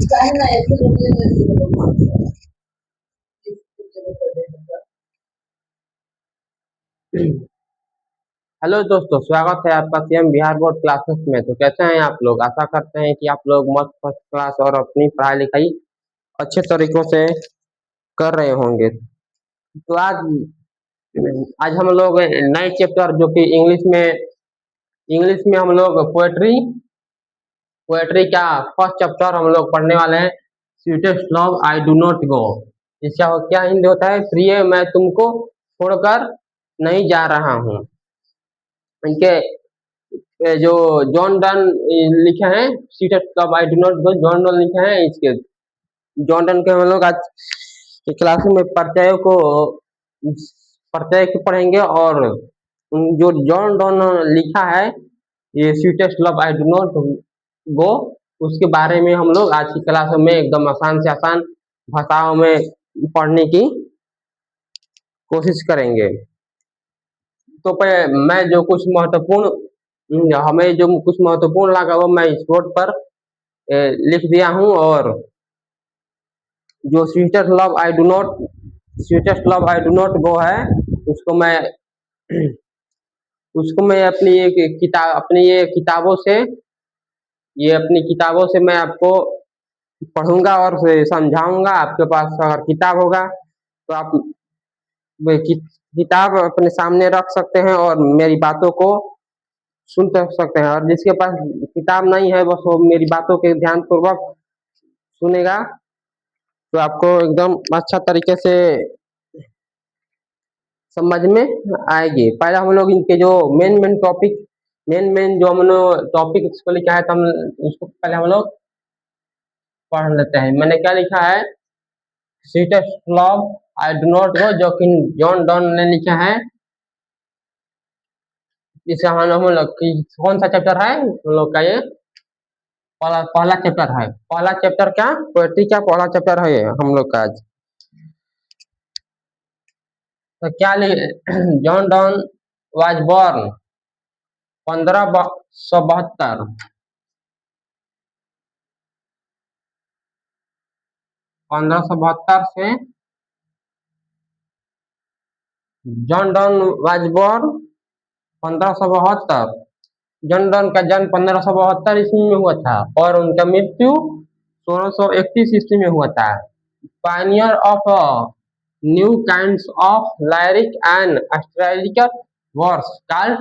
Hello दोस्तों, स्वागत है आपका सीएम बिहार बोर्ड क्लासेस में। तो कैसे हैं आप लोग? आशा करते हैं कि आप लोग मस्त फर्स्ट क्लास और अपनी पढ़ाई लिखाई अच्छे तरीकों से कर रहे होंगे। तो आज हम लोग नए चैप्टर जो कि इंग्लिश में हम लोग पोएट्री पोएट्री का फर्स्ट चैप्टर हम लोग पढ़ने वाले हैं। Sweetest love I do not गो। इसका क्या हिंदी होता है? प्रिय मैं तुमको छोड़कर नहीं जा रहा हूँ। इनके जो जॉन डन लिखे हैं, seated club I do not go, John Donne लिखे हैं। इसके जॉन डन के हम लोग आज के क्लास में प्रत्यय को पढ़ेंगे। और जो जॉन डन लिखा है ये sweetest love I do not गो, उसके बारे में हम लोग आज की क्लास में एकदम आसान से आसान भाषाओं में पढ़ने की कोशिश करेंगे। तो मैं जो कुछ महत्वपूर्ण हमें जो कुछ महत्वपूर्ण लगा वो मैं इस बोर्ड पर लिख दिया हूँ। और जो sweetest love I do not गो है, उसको मैं अपनी किताबों से मैं आपको पढ़ूंगा और समझाऊंगा। आपके पास अगर किताब होगा तो आप किताब अपने सामने रख सकते हैं और मेरी बातों को सुन सकते हैं। और जिसके पास किताब नहीं है बस वो मेरी बातों के ध्यानपूर्वक सुनेगा तो आपको एकदम अच्छा तरीके से समझ में आएगी। पहले हम लोग इनके जो मेन जो हमने टॉपिक इसको लिखा है तो हम उसको पहले हम लोग पढ़ लेते हैं। मैंने क्या लिखा है? Sweetest love I do not गो, जो कि जॉन डन ने लिखा है। इसे हम लोग कौन सा चैप्टर है हम लोग का? ये पहला चैप्टर है। पहला चैप्टर क्या? पोएट्री का पहला चैप्टर है ये हम लोग का आज। तो क्या जॉन डन वाज बॉर्न 1572 से John Donne was born 1572। John Donne का जन्म 1572 ईस्वी में हुआ था और उनका मृत्यु 1631 ईस्वी में हुआ था। Pioneer of new kinds of lyric and astrological verse called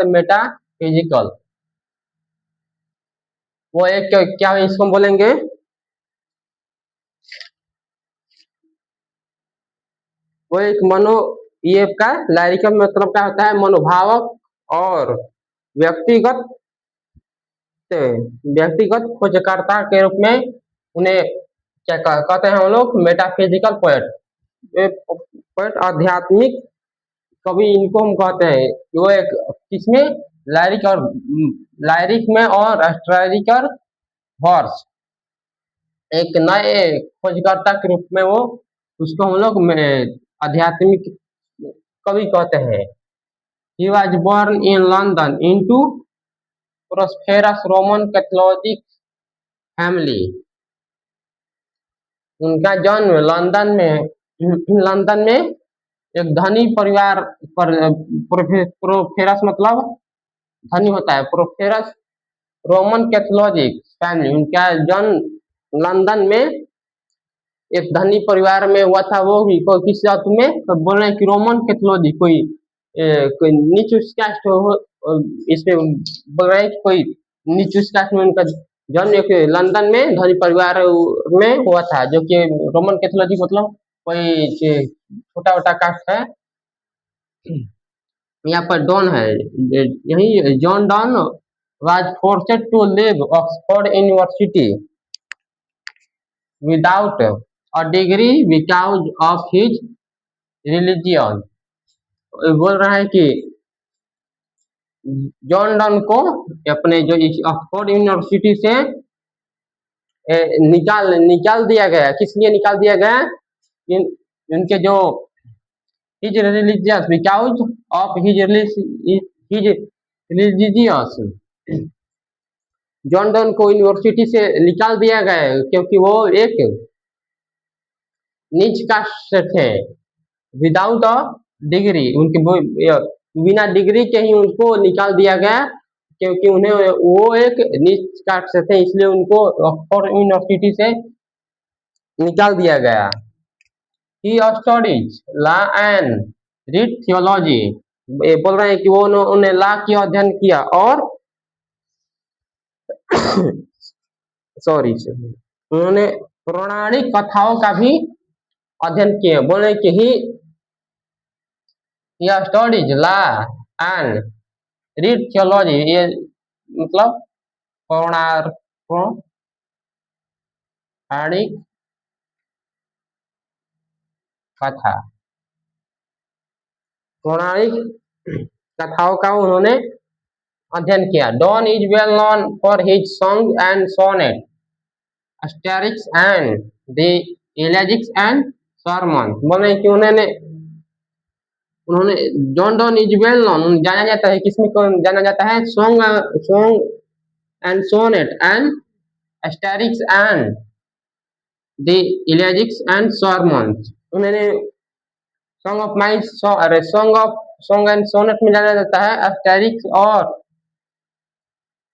metaphysical। वो एक क्या इसको बोलेंगे? वो एक ये का लाइरिकल मतलब क्या होता है? मनोभावक और व्यक्तिगत खोजकर्ता के रूप में उन्हें क्या कहते हैं हम लोग? मेटाफिजिकल पोएट आध्यात्मिक कवि इनको हम कहते हैं। वो एक किसमें? लायरिक में और एस्ट्रोलॉजिकल वर्स एक नए खोजकर्ता के रूप में वो उसको हम लोग आध्यात्मिक कवि कहते हैं। He was born in London into prosperous Roman Catholic family। उनका जन्म लंदन में एक धनी परिवार पर प्रोफेरस मतलब धनी होता है। प्रोफेरस रोमन कैथोलिक फैमिली। उनका जन्म लंदन में एक धनी परिवार में हुआ था। वो भी किस जात में? तो बोल रहे हैं कि रोमन कैथोलिक कोई नीच कास्ट हो। इसमें बोल रहे हैं कि कोई नीच कास्ट में उनका जन्म एक लंदन में धनी परिवार में हुआ था, जो कि रोमन कैथोलिक मतलब कोई छोटा छोटा कास्ट है। यहाँ पर डॉन है, यही John Donne was forced to leave Oxford University without a degree because of his religion। बोल रहा है कि जॉन डन को अपने जो ऑक्सफोर्ड यूनिवर्सिटी से निकाल दिया गया। किस लिए निकाल दिया गया? इनके जो his religious because of his religious John Donne को यूनिवर्सिटी से निकाल दिया गया है क्योंकि वो एक नीच कास्ट से थे, विदाउट अ डिग्री। बिना डिग्री के ही उनको निकाल दिया गया क्योंकि उन्हें वो एक नीच कास्ट से थे, इसलिए उनको ऑक्सफोर्ड यूनिवर्सिटी से निकाल दिया गया। He studies law and read theology। ये बोल रहे हैं कि वो उन्होंने लॉ की अध्ययन किया और सॉरी उन्होंने पौराणिक कथाओं का भी अध्ययन किया। बोल रहे कि he studies law and read theology। ये मतलब पौराणिक कथा, पौराणिक कथाओं का उन्होंने अध्ययन किया। Donne is well known for his song and sonnet, satires and the elegies and sermon. बोल रहे कि उन्होंने John Donne is well known, जाना जाता है, किसमें जाना जाता है? Song and sonnet and satires and the elegies and sermon. उन्होंने song of mind, song and sonnet में जाना जाता है, एस्टेरिक्स और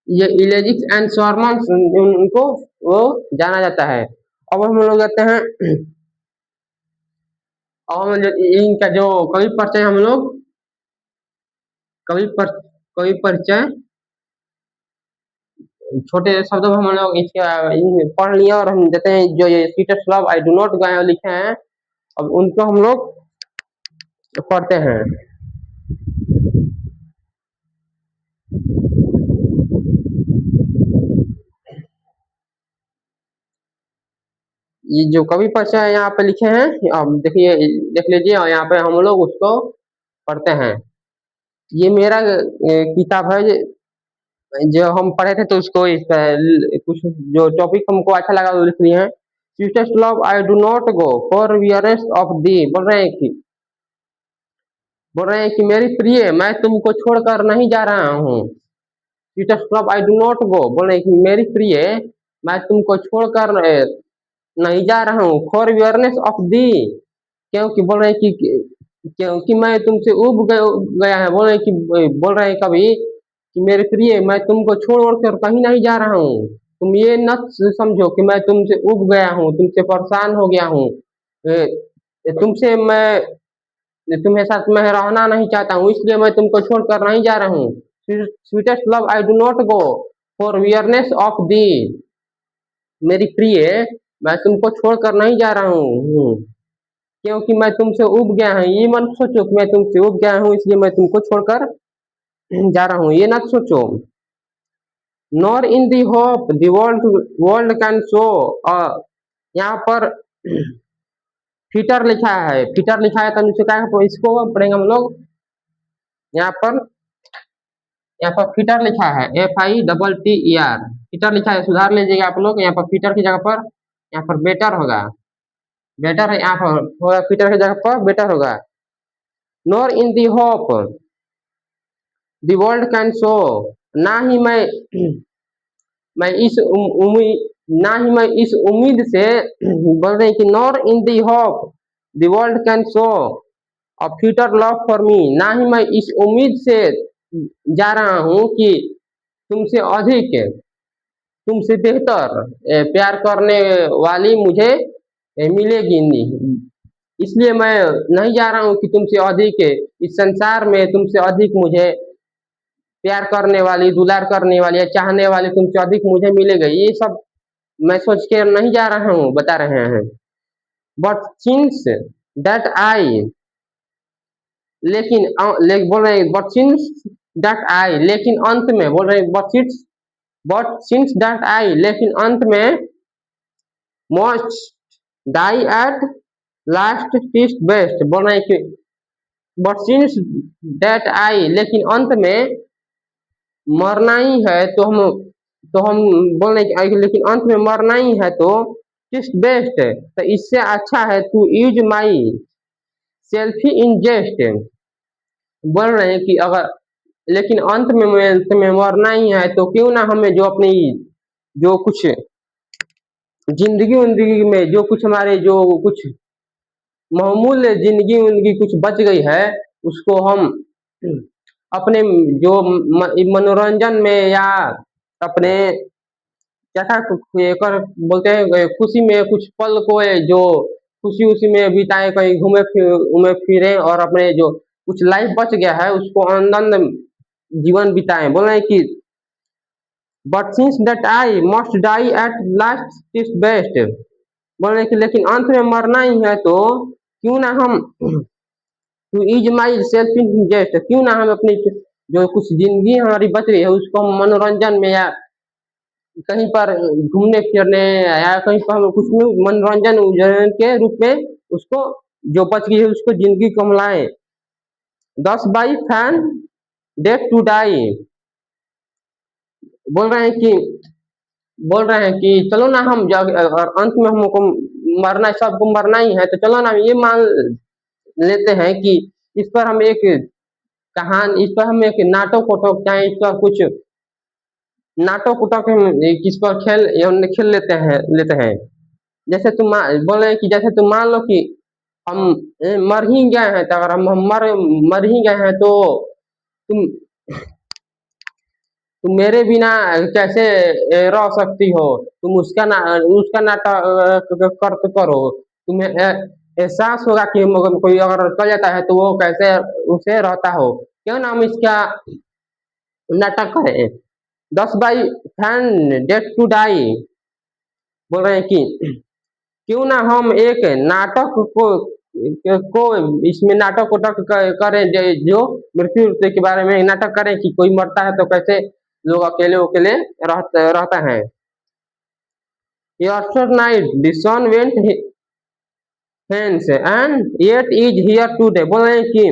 ये इलेजिक्स एंड सरमन उनको वो जाना जाता है। अब हम लोग जाते हैं, और इनका जो कवि परिचय, हम लोग कवि परिचय छोटे शब्दों में हम लोग इसके पढ़ लिया और हम देते हैं जो ये sweetest love I do not गए लिखे हैं, अब उनको हम लोग पढ़ते हैं। ये जो कवि परिचय है यहाँ पे लिखे हैं, अब देखिए, देख लीजिए, और यहाँ पे हम लोग उसको पढ़ते हैं। ये मेरा किताब है जो हम पढ़े थे, तो उसको कुछ जो टॉपिक हमको अच्छा लगा वो लिख लिए हैं। Sweetest love I do not go for वियरेस्ट ऑफ दी। बोल रहे हैं कि मेरी प्रिय, मैं तुमको छोड़कर नहीं जा रहा हूँ। Sweetest love I do not गो, बोल रहे हैं कि मेरी प्रिय, मैं तुमको छोड़कर नहीं जा रहा हूँ। फॉर वियरनेस ऑफ दी, क्योंकि बोल रहे हैं कि क्योंकि मैं तुमसे उब गया है। बोल रहे हैं कभी कि मेरे प्रिय, मैं तुमको छोड़ कर कहीं नहीं जा रहा हूँ। तुम ये न समझो कि मैं तुमसे उब गया हूँ, तुमसे परेशान हो गया हूँ। तुमसे मैं तुम्हें साथ में रहना नहीं चाहता हूँ, इसलिए मैं तुमको छोड़कर नहीं जा रहा हूँ। Sweetest love I do not go for weariness of thee, मेरी प्रिय, मैं तुमको छोड़कर नहीं जा रहा हूँ क्योंकि मैं तुमसे उब गया हूँ। ये मत सोचो कि मैं तुमसे उब गया हूँ इसलिए मैं तुमको छोड़कर जा रहा हूँ, ये मत सोचो। Nor in the hope the world can show, यहाँ पर फीटर लिखा है, फीटर लिखा है तो नीचे क्या है, इसको पढ़ेंगे हम लोग। यहाँ पर फीटर लिखा है, FITTER, फीटर लिखा है, सुधार लीजिएगा आप लोग। यहाँ पर फीटर की जगह पर यहाँ पर बेटर होगा, बेटर है, यहाँ पर होगा फीटर की जगह पर बेटर होगा। Nor in the hope the world can show, ना ही मैं इस उम्मीद, ना ही मैं इस उम्मीद से, बोल रहे हैं कि nor in the hope the world can show a future love for me, ना ही मैं इस उम्मीद से जा रहा हूँ कि तुमसे अधिक, तुमसे बेहतर प्यार करने वाली मुझे मिलेगी नहीं, इसलिए मैं नहीं जा रहा हूँ कि तुमसे अधिक, इस संसार में तुमसे अधिक मुझे प्यार करने वाली, दुलार करने वाली या चाहने वाली तुमसे अधिक मुझे मिलेगी, ये सब मैं सोच के नहीं जा रहा हूँ, बता रहे हैं। बट सिंस दैट आई, लेकिन बोल रहे हैं बट सिंस दैट आई, लेकिन अंत में, बोल रहे हैं बट सिंस दैट आई, लेकिन अंत में, must die at last टिस्ट best, बोल रहे हैं कि बट सिंस दैट आई, लेकिन अंत में मरना ही है, तो हम बोल रहे हैं लेकिन अंत में मरना ही है तो टिस्ट बेस्ट, तो इससे अच्छा है टू यूज माई सेल्फी इन जेस्ट। बोल रहे हैं कि अगर लेकिन अंत में मरना ही है, तो क्यों ना हमें जो अपनी जो कुछ जिंदगी उंदगी में जो कुछ हमारे जो कुछ मामूल जिंदगी उनकी कुछ बच गई है, उसको हम अपने जो मनोरंजन में या अपने क्या था ये कर बोलते हैं खुशी में कुछ पल को जो खुशी उसी में बिताए, कहीं घूमे फिरे और अपने जो कुछ लाइफ बच गया है उसको आनंद जीवन बिताए। बोल रहे हैं कि but since that I must die at last is best. बोल रहे हैं कि लेकिन अंत में मरना ही है, तो क्यों ना हम to use myself in jest, क्यों ना हम अपनी जो कुछ जिंदगी हमारी बच रही है उसको हम मनोरंजन में या कहीं पर घूमने फिरने या कहीं पर हम कुछ मनोरंजन के रूप में उसको जो बच गई है उसको जिंदगी को हम लाए। Thus by feign death to die. बोल रहे हैं कि बोल रहे हैं कि चलो ना हम जब और अंत में हमको मरना सबको मरना ही है, तो चलो ना हम ये मान लेते हैं कि इस पर हम एक कहानी, इस पर हम एक नाटक उटक चाहे इस पर कुछ नाटक उटक किस पर खेल लेते हैं। जैसे बोल रहे हैं कि जैसे तुम मान लो कि हम मर ही गए हैं, तो अगर हम मर ही गए हैं, तो तुम तुम मेरे बिना कैसे रह सकती हो? तुम उसका नाटक कर करो। तुम्हें एहसास होगा कि अगर कोई अगर चल जाता है तो वो कैसे उसे रहता हो। क्यों ना हम इसका नाटक करें। 10 by feign death to die. बोल रहे हैं कि क्यों ना हम एक नाटक को इसमें नाटक उटक करें, जो मृत्यु के बारे में नाटक करें कि कोई मरता है तो कैसे लोग अकेले अकेले रहता है। Yesterday night the sun went hence and yet is here today। बोल रहे हैं कि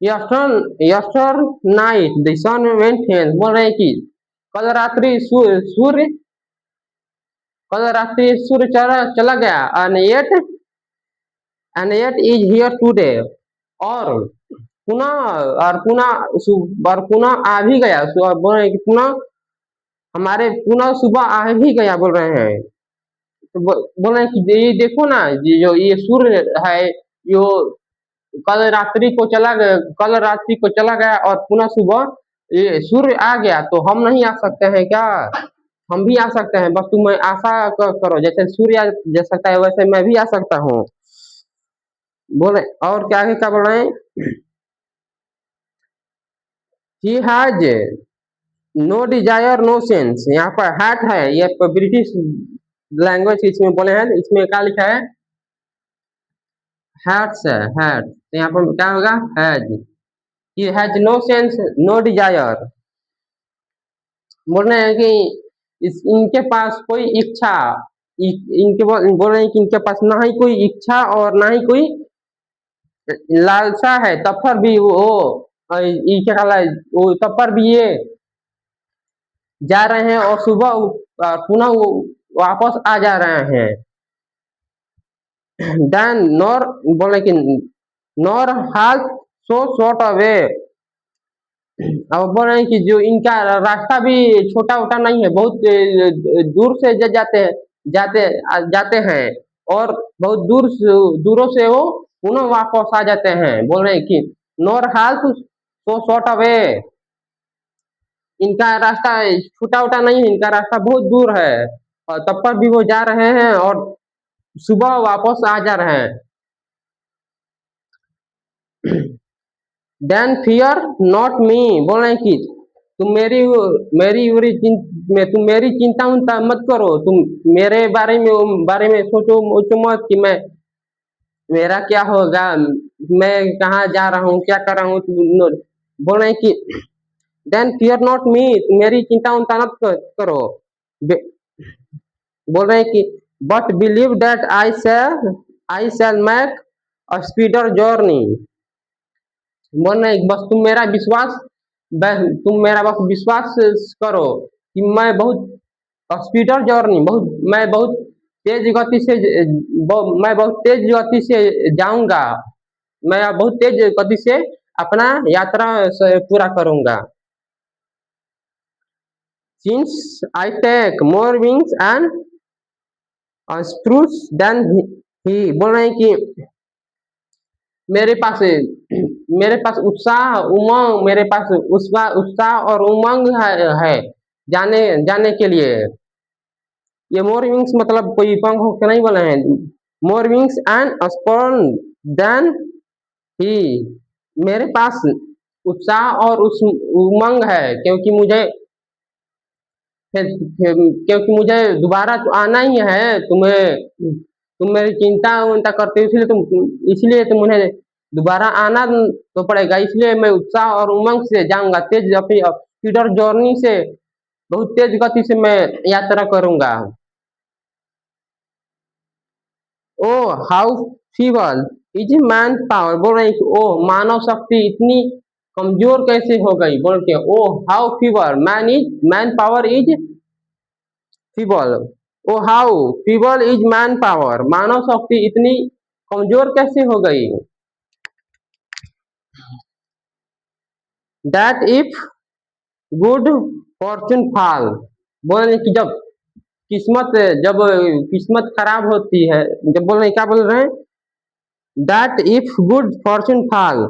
yesterday night the sun went hence। बोल रहे हैं कि कल रात्रि सूर्य चला गया and yet is here today। और पुनः आ भी गया। बोल रहे हैं कि पुनः सुबह आ भी गया। बोल रहे हैं तो बोल रहे हैं कि ये देखो ना, जो ये सूर्य है जो कल रात्रि को चला गया और पुनः सुबह ये सूर्य आ गया, तो हम नहीं आ सकते हैं क्या? हम भी आ सकते हैं, बस तुम आशा करो, जैसे सूर्य जा सकता है वैसे मैं भी आ सकता हूँ। बोले और क्या आगे क्या बोल रहे हैं? He has no desire no sense. यहाँ पर हैट है, ये ब्रिटिश लैंग्वेज इसमें बोले हैं, इसमें क्या लिखा है? हैट्स है, हैट। तो यहाँ पर क्या होगा? Has. He has no sense no desire. बोल रहे हैं कि इनके पास कोई इच्छा, बोल रहे हैं कि इनके पास ना ही कोई इच्छा और ना ही कोई लालसा है, तब पर भी ये क्या कहला है, वो तब पर भी ये जा रहे हैं और सुबह पुनः वो वापस आ जा रहे हैं। देन नॉर बोले कि नॉर हाल सो शॉर्ट अवे। अब बोल रहे हैं कि जो इनका रास्ता भी छोटा उटा नहीं है, बहुत दूर से जाते हैं और बहुत दूरों से वो पुनः वापस आ जाते हैं। बोल रहे हैं कि नॉर हाल सो शॉर्ट अवे। इनका रास्ता छोटा उटा नहीं है, इनका रास्ता बहुत दूर है और तब पर भी वो जा रहे हैं और सुबह वापस आ जा रहे हैं। Then fear not me. बोल रहे हैं कि तुम तुम मेरी चिंता उनता मत करो। तुम मेरे बारे में सोचो मत कि मेरा क्या होगा, मैं कहाँ जा रहा हूँ, क्या कर रहा हूँ। बोल रहे हैं कि देन फियर नॉट मी, मेरी चिंता उनता मत करो। बोल रहे हैं कि but believe that I shall make a speedier journey. बोल रहे हैं बस तुम मेरा बस विश्वास करो कि मैं बहुत तेज गति से मैं बहुत तेज गति से जाऊंगा। मैं बहुत तेज गति से अपना यात्रा पूरा करूंगा। Since I take more wings and spruce than he बोल रहे हैं कि मेरे पास मेरे पास उत्साह उमंग मेरे पास उत्साह और उमंग है जाने जाने के लिए। ये मोर विंग्स मतलब कोई पंख के नहीं बोले हैं। मोर wings and spurn then he मेरे पास उत्साह और उस उमंग है क्योंकि मुझे दोबारा तो आना ही है। तुम मेरी चिंता उन्ता करते हो, इसलिए तुम उन्हें दोबारा आना तो पड़ेगा। इसलिए मैं उत्साह और उमंग से जाऊंगा, तेज अपनी स्पीडर जर्नी से बहुत तेज गति से मैं यात्रा करूंगा। Oh how feeble is man power बोल रहे हैं कि ओ मानव शक्ति इतनी कमजोर कैसे हो गई बोल के। Oh how feeble man power is feeble. Oh how feeble is man power मानव शक्ति इतनी कमजोर कैसे हो गई। That if good fortune fall बोल रहे हैं कि किस्मत जब किस्मत खराब होती है, जब बोल रहे हैं क्या बोल रहे हैं। That if good fortune fall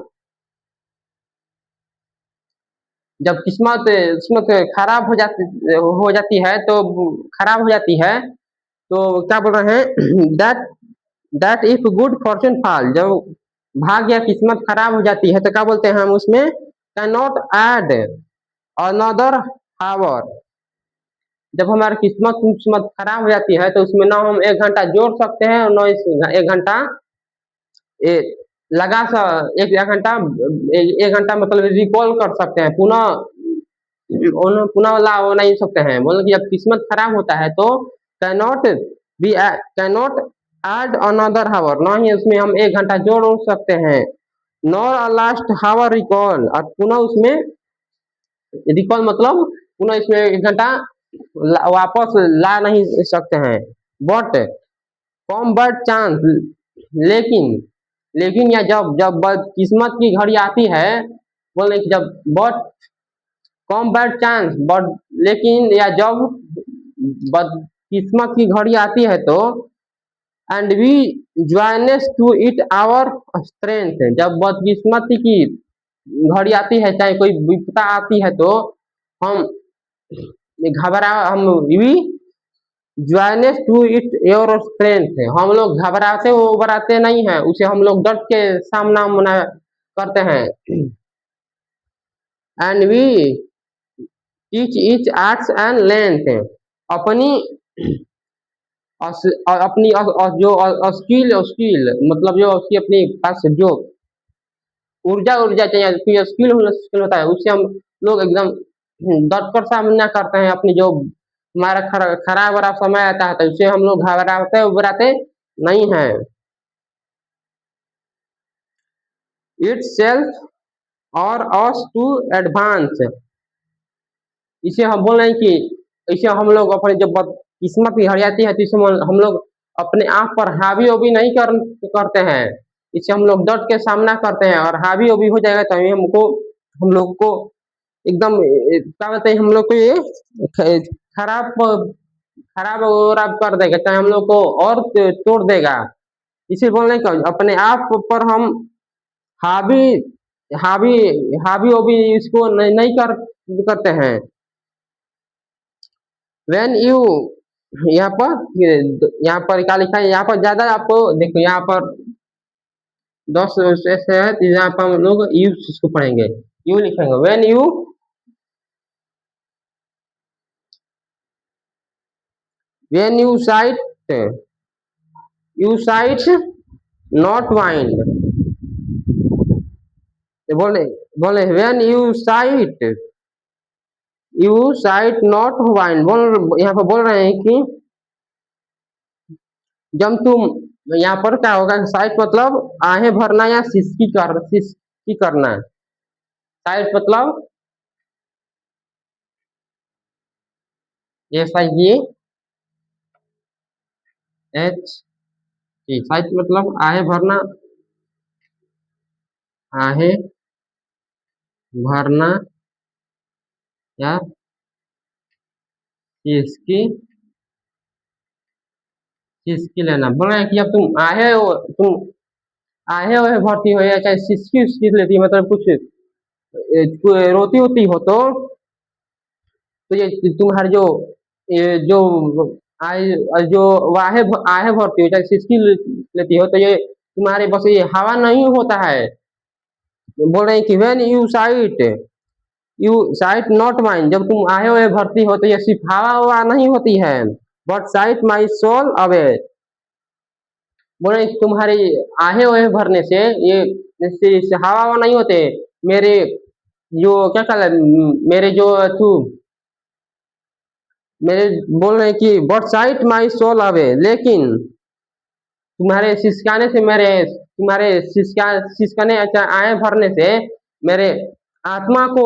जब किस्मत किस्मत खराब हो जाती है तो खराब हो जाती है तो क्या बोल रहे हैं। That if good fortune fall जब भाग्य किस्मत खराब हो जाती है तो क्या बोलते हैं हम उसमें। कैन नॉट ऐड अनदर हावर जब हमारी किस्मत किस्मत खराब हो जाती है तो उसमें ना हम 1 घंटा जोड़ सकते हैं और ना इस 1 घंटा ए, लगा सा एक घंटा 1 घंटा मतलब रिकॉल कर सकते हैं पुनः ला वो नहीं सकते हैं। मतलब कि जब किस्मत खराब होता है तो कैनॉट कैनॉट एड अनदर हावर ना ही उसमें हम 1 घंटा जोड़ उड़ सकते हैं। नॉर लास्ट हावर रिकॉल और पुनः उसमें रिकॉल मतलब पुनः इसमें 1 घंटा वापस ला नहीं सकते हैं। बट कॉम्बैट चांस लेकिन लेकिन या जब जब किस्मत की घड़ी आती है बोले कि जब बट कॉम्बैट चांस बट लेकिन या जब किस्मत की घड़ी आती है तो and we join to it our strength जब बदकिस्मती की घड़ी आती है चाहे कोई विपदा आती है तो हम हम we join to it your strength हम लोग घबराते उबराते नहीं हैं, उसे हम लोग डट के सामना मना करते हैं। And we teach each arts and length अपनी अपनी जो स्किल मतलब जो उसकी अपनी पास जो ऊर्जा ऊर्जा चाहिए कोई स्किल होता है उससे हम लोग एकदम डट कर सामना करते हैं। अपनी जो हमारा खराब वराब समय आता है तो उससे हम लोग घबराते उबराते नहीं हैं। इट सेल्फ और अस टू एडवांस इसे हम बोल रहे हैं कि इसे हम लोग अपने जब किस्मत की हरियाती है तो इसे हम लोग अपने आप पर हावी ओवी नहीं करते हैं। इसे हम लोग डट के सामना करते हैं और हावी ओवी हो जाएगा तो हम लोग को एकदम क्या बोलते हैं हम लोग को ये खराब खराब और कर देगा चाहे हम लोग को और तोड़ देगा। इसे बोलने का अपने आप पर हम हावी हावी हावी ओवी इसको नहीं करते हैं। व्हेन यू यहाँ पर क्या लिखा है, यहाँ पर ज्यादा आपको देखो यहाँ पर 10 ऐसे है तो यहाँ पर हम लोग यू इसको पढ़ेंगे। यू लिखेंगे when you site not wind बोले बोले when you site not wind यहाँ पर बोल रहे हैं कि जब तुम यहाँ पर क्या होगा साइट मतलब आहें भरना या सिसकी करना। साइट मतलब SIGH साइट मतलब आहें भरना आहें भरना या किसकी किसकी लेना। बोल रहे हैं कि जब तुम आए हो भर्ती हो या चाहे किसकी उसकी लेती है, मतलब कुछ रोती होती हो तो ये तुम्हारे जो आए जो वाहे आहे भर्ती हो चाहे किसकी लेती हो, तो ये तुम्हारे बस ये हवा नहीं होता है। बोल रहे हैं कि when you site not mind, जब तुम आए हुए भर्ती हो तो ये सिर्फ हवा हवा नहीं होती है, but sight my soul away. बोल रहे हैं कि तुम्हारे आहे हुए भरने से ये हवा हवा नहीं होते, मेरे जो क्या कहला मेरे जो तू मेरे बोल रहे हैं कि but sight my soul away, लेकिन तुम्हारे सिसकाने से मेरे तुम्हारे सिसकाने अच्छा आए भरने से मेरे आत्मा को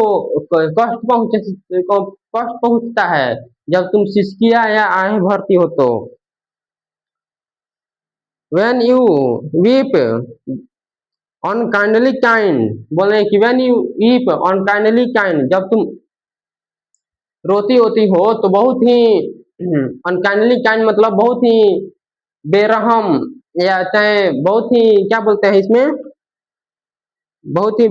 कष्ट पहुंचता है जब तुम सिसकिया या आए भरती हो तो। When you weep unkindly kind, बोले कि when you weep unkindly kind, जब तुम रोती होती हो तो बहुत ही अनकाइंडली काइंड मतलब बहुत ही बेरहम, या चाहे बहुत ही क्या बोलते हैं इसमें, बहुत ही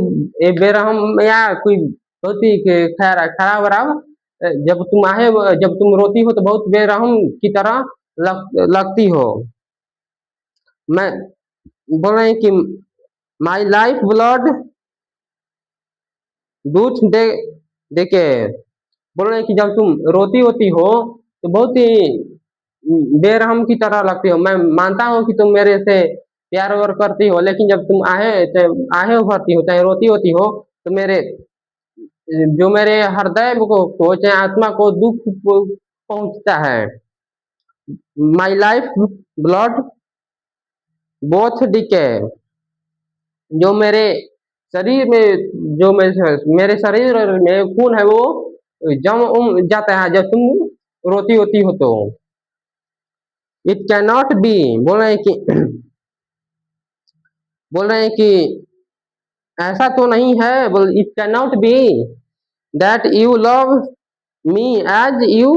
बेरहम या कोई बहुत ही खराब वराब। जब तुम रोती हो तो बहुत बेरहम की तरह लगती हो। मैं बोल रहे हैं कि माई लाइफ ब्लड दूध दे के, बोल रहे हैं कि जब तुम रोती होती हो तो बहुत ही बेरहम की तरह लगती हो। मैं मानता हूँ कि तुम मेरे से प्यार व्यार करती हो, लेकिन जब तुम आहे भरती हो चाहे रोती होती हो तो जो मेरे हृदय को चाहे आत्मा को दुख पहुंचता है। My life blood both decay, जो मेरे शरीर में जो मेरे शरीर में खून है वो जम जाता है जब तुम रोती होती हो तो। इट कैन नॉट बी, बोल रहे हैं कि बोल रहे हैं कि ऐसा तो नहीं है, बोल it can not be that you love me as you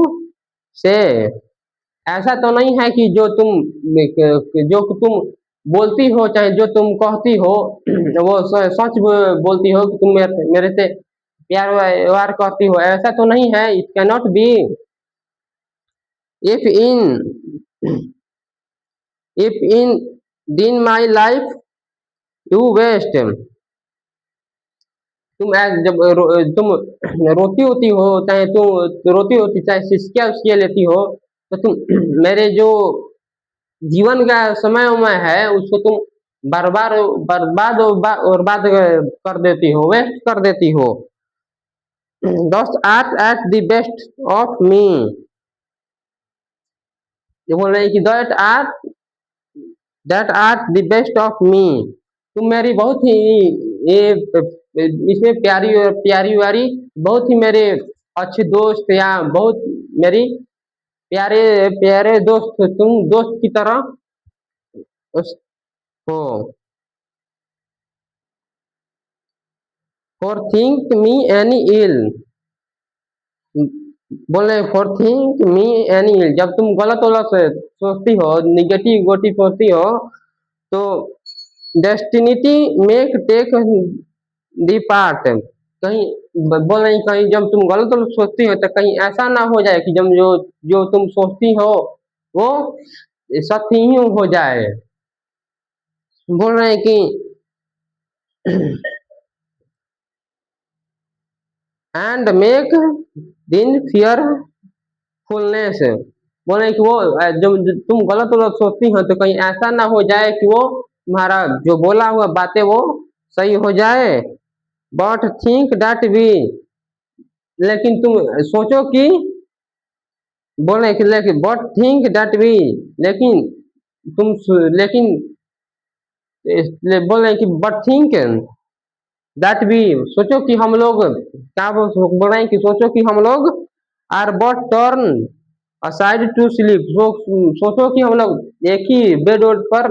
say, ऐसा तो नहीं है कि जो तुम बोलती हो चाहे जो तुम कहती हो वो सच बोलती हो कि तुम मेरे से प्यार व्यवहार करती हो, ऐसा तो नहीं है। It can not B if in दिन माई लाइफ यू वेस्ट, तुम रोती होती हो चाहे तुम रोती होती चाहे सिसकिया उसकिया लेती हो तो तुम मेरे जो जीवन का समय उमय है उसको तुम बर्बाद बर्बाद बर्बाद कर देती हो, वेस्ट कर देती हो। दस art at the best of me, ये बोल रहे हैं कि that art the best of me, तुम मेरी बहुत ही ये इसमें प्यारी प्यारी वारी बहुत ही मेरे अच्छे दोस्त या बहुत मेरी प्यारे प्यारे दोस्त, तुम दोस्त की तरह हो। फॉर थिंक मी एनी इल, बोले फॉर थिंक मी एनी इल, जब तुम गलत गलत सोचती हो निगेटिव गोटिव सोचती हो तो डेस्टिनिटी मेक टेक दी पार्ट, कहीं बोल रही कहीं जब तुम गलत गलत सोचती हो तो कहीं ऐसा ना हो जाए कि जब जो जो तुम सोचती हो वो सत्य ही हो जाए। बोल रहे हैं कि एंड मेक दिन फियर फुलनेस, बोल रहे कि वो जब तुम गलत गलत सोचती हो तो कहीं ऐसा ना हो जाए कि वो तुम्हारा जो बोला हुआ बातें वो सही हो जाए। बट थिंक दैट वी, लेकिन तुम सोचो कि, बोल रहे कि लेकिन बट थिंक दैट वी, लेकिन लेकिन बोल रहे कि बट थिंक दैट भी, सोचो कि हम लोग क्या बोल रहे हैं कि सोचो कि हम लोग are but turn aside to sleep, सोचो कि हम लोग एक ही बेड पर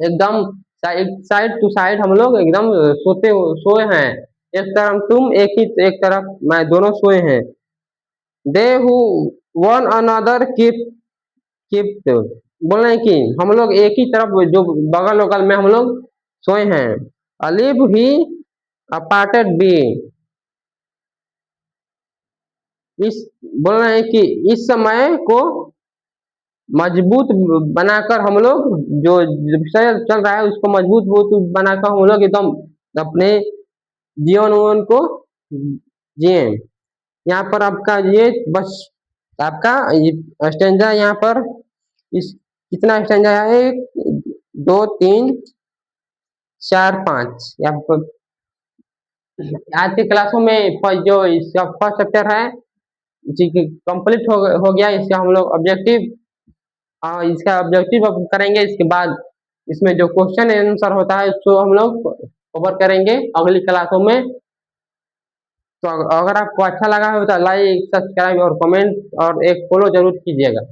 एकदम साइड टू साइड हम लोग एकदम सोए हैं, एक तरफ तुम एक तरफ मैं, दोनों सोए हैं। दे हु वन अनदर कीप बोल रहे हैं कि हम लोग एक ही तरफ जो बगल बगल में हम लोग सोए हैं। अलिव ही अपार्टेड बी, इस बोल रहे हैं कि इस समय को मजबूत बनाकर हम लोग, जो विषय चल रहा है उसको मजबूत बनाकर हम लोग एकदम अपने जीवन को जिए। यहाँ पर आपका ये बस आपका स्टेंजा यहाँ पर इस कितना स्टेंजा है, 1 2 3 4 5। यहाँ पर आज के क्लासों में जो इसका फर्स्ट चैप्टर है जी कंप्लीट हो गया। इसका हम लोग ऑब्जेक्टिव, इसका ऑब्जेक्टिव अब करेंगे। इसके बाद इसमें जो क्वेश्चन आंसर होता है उसको हम लोग कवर करेंगे अगली क्लासों में। तो अगर आपको अच्छा लगा हो तो लाइक, सब्सक्राइब और कमेंट और एक फॉलो जरूर कीजिएगा।